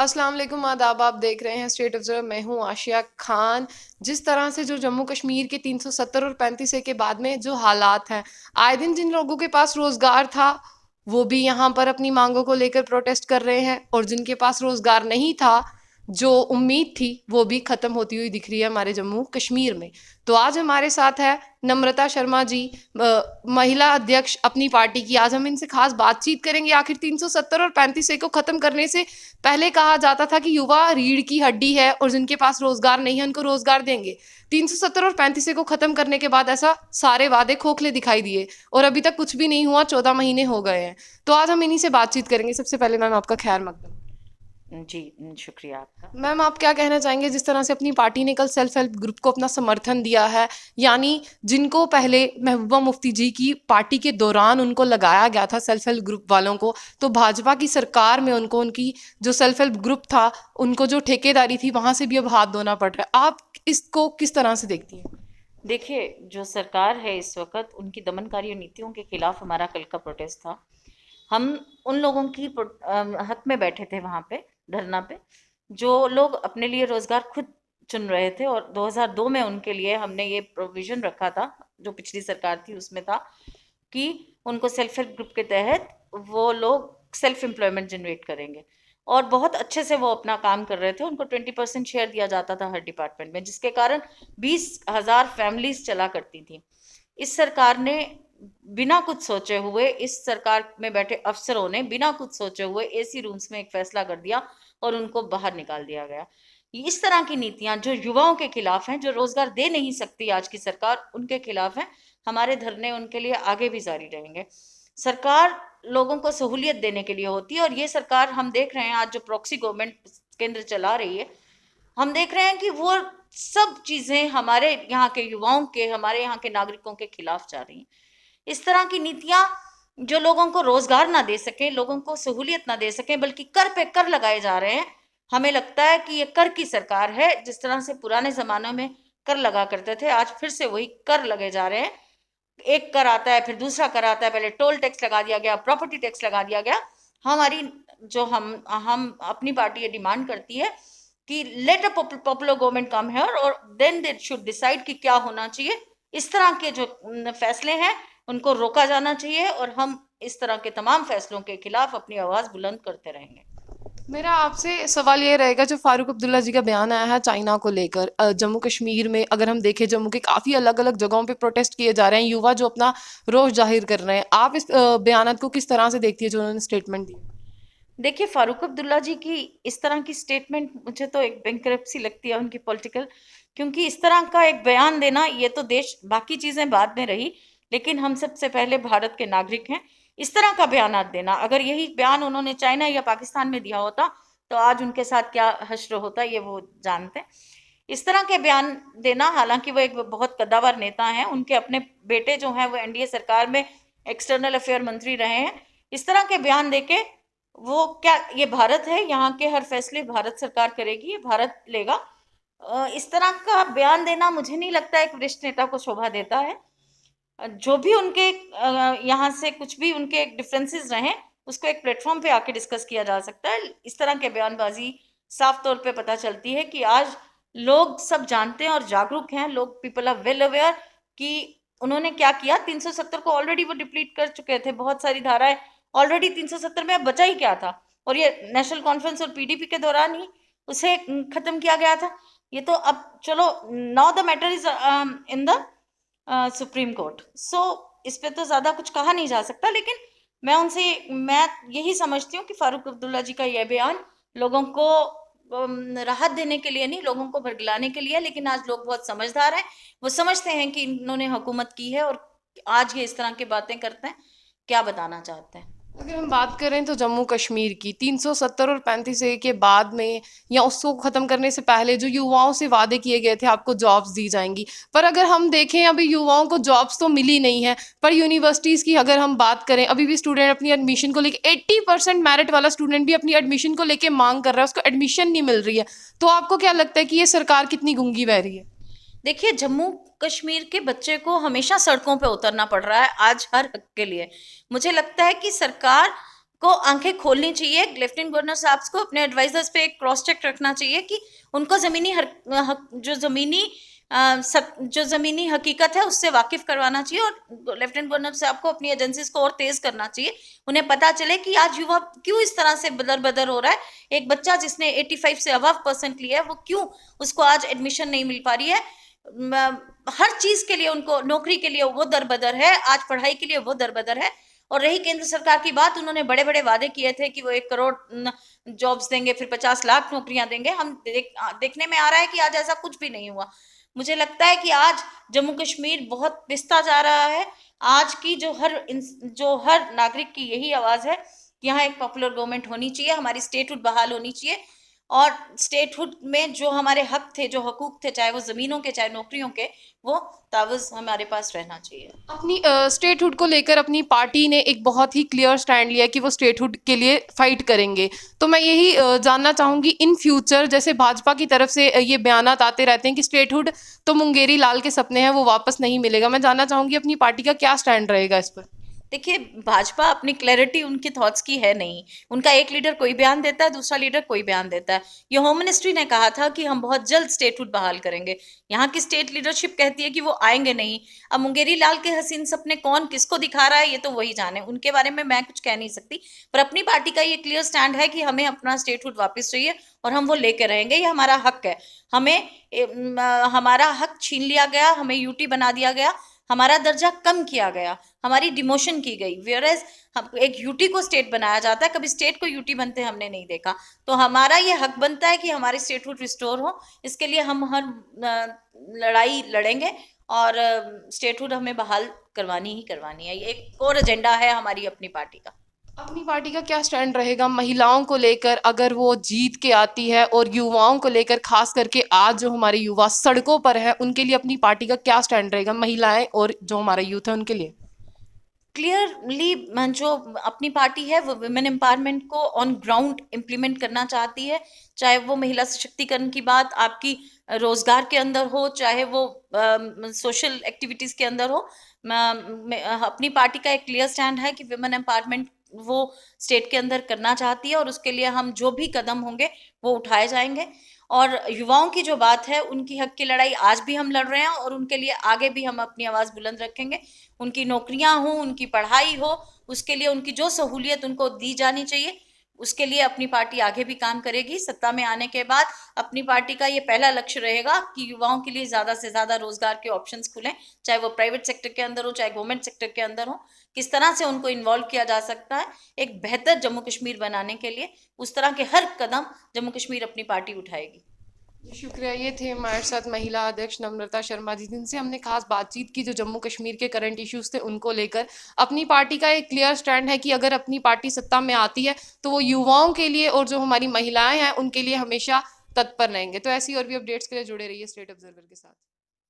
अस्सलाम वालेकुम, आदाब। आप देख रहे हैं स्टेट ऑब्जर्वर। मैं हूं आशिया खान। जिस तरह से जो जम्मू कश्मीर के 370 और 35A के बाद में जो हालात हैं, आए दिन जिन लोगों के पास रोजगार था वो भी यहाँ पर अपनी मांगों को लेकर प्रोटेस्ट कर रहे हैं, और जिनके पास रोजगार नहीं था, जो उम्मीद थी, वो भी खत्म होती हुई दिख रही है हमारे जम्मू कश्मीर में। तो आज हमारे साथ है नम्रता शर्मा जी, महिला अध्यक्ष अपनी पार्टी की। आज हम इनसे खास बातचीत करेंगे। आखिर 370 और 35A को खत्म करने से पहले कहा जाता था कि युवा रीढ़ की हड्डी है और जिनके पास रोजगार नहीं है उनको रोजगार देंगे। 370 और 35A को खत्म करने के बाद ऐसा सारे वादे खोखले दिखाई दिए और अभी तक कुछ भी नहीं हुआ। 14 महीने हो गए हैं। तो आज हम इन्हीं से बातचीत करेंगे। सबसे पहले मैम, आपका खैर मकदम। जी, शुक्रिया आपका। मैम, आप क्या कहना चाहेंगे जिस तरह से अपनी पार्टी ने कल सेल्फ हेल्प ग्रुप को अपना समर्थन दिया है, यानी जिनको पहले महबूबा मुफ्ती जी की पार्टी के दौरान उनको लगाया गया था सेल्फ हेल्प ग्रुप वालों को, तो भाजपा की सरकार में उनको उनकी जो सेल्फ हेल्प ग्रुप था उनको जो ठेकेदारी थी वहां से भी अब हाथ धोना पड़ रहा है। आप इसको किस तरह से देखती हैं? देखिए, जो सरकार है इस वक्त, उनकी दमनकारी नीतियों के खिलाफ हमारा कल का प्रोटेस्ट था। हम उन लोगों की हक में बैठे थे वहाँ पे धरना पे, जो लोग अपने लिए रोजगार खुद चुन रहे थे। और 2002 में उनके लिए हमने ये प्रोविजन रखा था, जो पिछली सरकार थी उसमें था, कि उनको सेल्फ हेल्प ग्रुप के तहत वो लोग सेल्फ एम्प्लॉयमेंट जनरेट करेंगे। और बहुत अच्छे से वो अपना काम कर रहे थे। उनको 20% शेयर दिया जाता था हर डिपार्टमेंट में, जिसके कारण 20,000 फैमिलीज चला करती थी। इस सरकार ने बिना कुछ सोचे हुए, इस सरकार में बैठे अफसरों ने बिना कुछ सोचे हुए एसी रूम्स में एक फैसला कर दिया और उनको बाहर निकाल दिया गया। इस तरह की नीतियां जो युवाओं के खिलाफ हैं, जो रोजगार दे नहीं सकती आज की सरकार, उनके खिलाफ हैं। हमारे धरने उनके लिए आगे भी जारी रहेंगे। सरकार लोगों को सहूलियत देने के लिए होती है, और ये सरकार हम देख रहे हैं आज जो प्रॉक्सी गवर्नमेंट केंद्र चला रही है, हम देख रहे हैं कि वो सब चीजें हमारे यहाँ के युवाओं के, हमारे यहाँ के नागरिकों के खिलाफ जा रही हैं। इस तरह की नीतियां जो लोगों को रोजगार ना दे सके, लोगों को सहूलियत ना दे सके, बल्कि कर पे कर लगाए जा रहे हैं। हमें लगता है कि ये कर की सरकार है। जिस तरह से पुराने जमानों में कर लगा करते थे, आज फिर से वही कर लगे जा रहे हैं। एक कर आता है, फिर दूसरा कर आता है। पहले टोल टैक्स लगा दिया गया, प्रॉपर्टी टैक्स लगा दिया गया। हमारी जो हम अपनी पार्टी ये डिमांड करती है कि लेट अ पॉपुलर गवर्नमेंट कम है, और देन दे शुड डिसाइड कि क्या होना चाहिए। इस तरह के जो फैसले हैं उनको रोका जाना चाहिए, और हम इस तरह के तमाम फैसलों के खिलाफ अपनी आवाज बुलंद करते रहेंगे। मेरा आपसे सवाल ये रहेगा, जो फारूक अब्दुल्ला जी का बयान आया है चाइना को लेकर, जम्मू कश्मीर में अगर हम देखें, जम्मू के काफ़ी अलग अलग जगहों पे प्रोटेस्ट किए जा रहे हैं, युवा जो अपना रोष जाहिर कर रहे हैं। आप इस बयान को किस तरह से देखती है जो उन्होंने स्टेटमेंट दी? देखिए, फारूक अब्दुल्ला जी की इस तरह की स्टेटमेंट मुझे तो एक बैंकरप्सी लगती है उनकी पॉलिटिकल। क्योंकि इस तरह का एक बयान देना, ये तो देश, बाकी चीजें बाद में रही, लेकिन हम सबसे पहले भारत के नागरिक हैं। इस तरह का बयान देना, अगर यही बयान उन्होंने चाइना या पाकिस्तान में दिया होता तो आज उनके साथ क्या हश्र होता, ये वो जानते हैं। इस तरह के बयान देना, हालांकि वो एक बहुत कद्दावर नेता हैं, उनके अपने बेटे जो हैं वो एनडीए सरकार में एक्सटर्नल अफेयर मंत्री रहे हैं। इस तरह के बयान देके वो क्या, ये भारत है, यहाँ के हर फैसले भारत सरकार करेगी, ये भारत लेगा। इस तरह का बयान देना मुझे नहीं लगता एक वरिष्ठ नेता को शोभा देता है। जो भी उनके यहाँ से कुछ भी उनके डिफरेंसेस रहे, उसको एक प्लेटफॉर्म पे आके डिस्कस किया जा सकता है। इस तरह के बयानबाजी साफ तौर पे पता चलती है कि आज लोग सब जानते हैं और जागरूक हैं। लोग, पीपल आर वेल अवेयर कि उन्होंने क्या किया। 370 को ऑलरेडी वो डिप्लीट कर चुके थे, बहुत सारी धाराएं ऑलरेडी 370 में। अब बचा ही क्या था? और ये नेशनल कॉन्फ्रेंस और पीडीपी के दौरान ही उसे खत्म किया गया था। ये तो अब चलो, now the matter is in the Supreme Court. So इस पे तो ज्यादा कुछ कहा नहीं जा सकता। लेकिन मैं यही समझती हूँ कि फारूक अब्दुल्ला जी का यह बयान लोगों को राहत देने के लिए नहीं, लोगों को भड़काने के लिए। लेकिन आज लोग बहुत समझदार हैं, वो समझते हैं कि इन्होंने हुकूमत की है और आज ये इस तरह की बातें करते हैं, क्या बताना चाहते हैं। अगर हम बात करें तो जम्मू कश्मीर की 370 और 35A के बाद में, या उसको ख़त्म करने से पहले, जो युवाओं से वादे किए गए थे आपको जॉब्स दी जाएंगी, पर अगर हम देखें अभी युवाओं को जॉब्स तो मिली नहीं है। पर यूनिवर्सिटीज़ की अगर हम बात करें, अभी भी स्टूडेंट अपनी एडमिशन को लेकर 80% मेरिट वाला स्टूडेंट भी अपनी एडमिशन को लेकर मांग कर रहा है, उसको एडमिशन नहीं मिल रही है। तो आपको क्या लगता है कि ये सरकार कितनी गूंगी बह रही है? देखिए, जम्मू कश्मीर के बच्चे को हमेशा सड़कों पे उतरना पड़ रहा है आज हर हक के लिए। मुझे लगता है कि सरकार को आंखें खोलनी चाहिए, लेफ्टिनेंट गवर्नर साहब को अपने एडवाइजर्स पे एक क्रॉस चेक रखना चाहिए कि उनको जो ज़मीनी हकीकत है उससे वाकिफ करवाना चाहिए, और लेफ्टिनेंट गवर्नर साहब को अपनी एजेंसीज को और तेज करना चाहिए। उन्हें पता चले कि आज युवा क्यों इस तरह से बदर बदर हो रहा है। एक बच्चा जिसने 85 से अबव % लिया है, वो क्यों उसको आज एडमिशन नहीं मिल पा रही है। हर चीज के लिए उनको, नौकरी के लिए वो दरबदर है, आज पढ़ाई के लिए वो दरबदर है। और रही केंद्र सरकार की बात, उन्होंने बड़े बड़े वादे किए थे कि वो 1 करोड़ जॉब्स देंगे, फिर 50 लाख नौकरियां देंगे। हम देखने में आ रहा है कि आज ऐसा कुछ भी नहीं हुआ। मुझे लगता है कि आज जम्मू कश्मीर बहुत पिसता जा रहा है। आज की जो हर नागरिक की यही आवाज है कि यहाँ एक पॉपुलर गवर्नमेंट होनी चाहिए, हमारी स्टेटहुड बहाल होनी चाहिए, और स्टेटहुड में जो हमारे हक थे, जो हकूक थे, चाहे वो जमीनों के चाहे नौकरियों के, वो तावज़ हमारे पास रहना चाहिए। अपनी स्टेटहुड को लेकर अपनी पार्टी ने एक बहुत ही क्लियर स्टैंड लिया कि वो स्टेटहुड के लिए फाइट करेंगे। तो मैं यही जानना चाहूँगी, इन फ्यूचर जैसे भाजपा की तरफ से ये बयानात आते रहते हैं कि स्टेटहुड तो मुंगेरी लाल के सपने हैं, वो वापस नहीं मिलेगा। मैं जानना चाहूँगी अपनी पार्टी का क्या स्टैंड रहेगा इस पर? देखिए, भाजपा अपनी क्लैरिटी उनके थॉट्स की है नहीं। उनका एक लीडर कोई बयान देता है, दूसरा लीडर कोई बयान देता है। ये होम मिनिस्ट्री ने कहा था कि हम बहुत जल्द स्टेटहुड बहाल करेंगे। यहाँ की स्टेट लीडरशिप कहती है कि वो आएंगे नहीं। अब मुंगेरी लाल के हसीन सपने कौन किसको दिखा रहा है, ये तो वही जाने। उनके बारे में मैं कुछ कह नहीं सकती, पर अपनी पार्टी का ये क्लियर स्टैंड है कि हमें अपना स्टेटहुड वापस चाहिए और हम वो लेकर रहेंगे। ये हमारा हक है। हमारा हक छीन लिया गया, हमें यूटी बना दिया गया, हमारा दर्जा कम किया गया, हमारी डिमोशन की गई। वेयरएज एक यूटी को स्टेट बनाया जाता है, कभी स्टेट को यूटी बनते हमने नहीं देखा। तो हमारा ये हक बनता है कि हमारी स्टेटहुड रिस्टोर हो। इसके लिए हम हर लड़ाई लड़ेंगे, और स्टेटहुड हमें बहाल करवानी ही करवानी है। ये एक और एजेंडा है हमारी अपनी पार्टी का। अपनी पार्टी का क्या स्टैंड रहेगा महिलाओं को लेकर, अगर वो जीत के आती है, और युवाओं को लेकर, खास करके आज जो हमारे युवा सड़कों पर है, उनके लिए अपनी पार्टी का क्या स्टैंड रहेगा, महिलाएं और जो हमारा यूथ है उनके लिए? क्लियरली जो अपनी पार्टी है वो वुमेन एम्पावरमेंट को ऑन ग्राउंड इम्प्लीमेंट करना चाहती है। चाहे वो महिला सशक्तिकरण की बात आपकी रोजगार के अंदर हो, चाहे वो सोशल एक्टिविटीज के अंदर हो। अपनी पार्टी का एक क्लियर स्टैंड है कि वुमेन एम्पावरमेंट वो स्टेट के अंदर करना चाहती है, और उसके लिए हम जो भी कदम होंगे वो उठाए जाएंगे। और युवाओं की जो बात है, उनकी हक की लड़ाई आज भी हम लड़ रहे हैं, और उनके लिए आगे भी हम अपनी आवाज़ बुलंद रखेंगे। उनकी नौकरियां हो, उनकी पढ़ाई हो, उसके लिए उनकी जो सहूलियत उनको दी जानी चाहिए, उसके लिए अपनी पार्टी आगे भी काम करेगी। सत्ता में आने के बाद अपनी पार्टी का ये पहला लक्ष्य रहेगा कि युवाओं के लिए ज़्यादा से ज़्यादा रोजगार के ऑप्शंस खुलें, चाहे वो प्राइवेट सेक्टर के अंदर हो, चाहे गवर्नमेंट सेक्टर के अंदर हो। किस तरह से उनको इन्वॉल्व किया जा सकता है एक बेहतर जम्मू कश्मीर बनाने के लिए, उस तरह के हर कदम जम्मू कश्मीर अपनी पार्टी उठाएगी। शुक्रिया। ये थे हमारे साथ महिला अध्यक्ष नम्रता शर्मा जी, जिनसे हमने खास बातचीत की, जो जम्मू कश्मीर के करंट इश्यूज थे उनको लेकर। अपनी पार्टी का एक क्लियर स्टैंड है कि अगर अपनी पार्टी सत्ता में आती है तो वो युवाओं के लिए और जो हमारी महिलाएं हैं उनके लिए हमेशा तत्पर रहेंगे। तो ऐसी और भी अपडेट्स के लिए जुड़े रहिए स्टेट ऑब्जर्वर के साथ।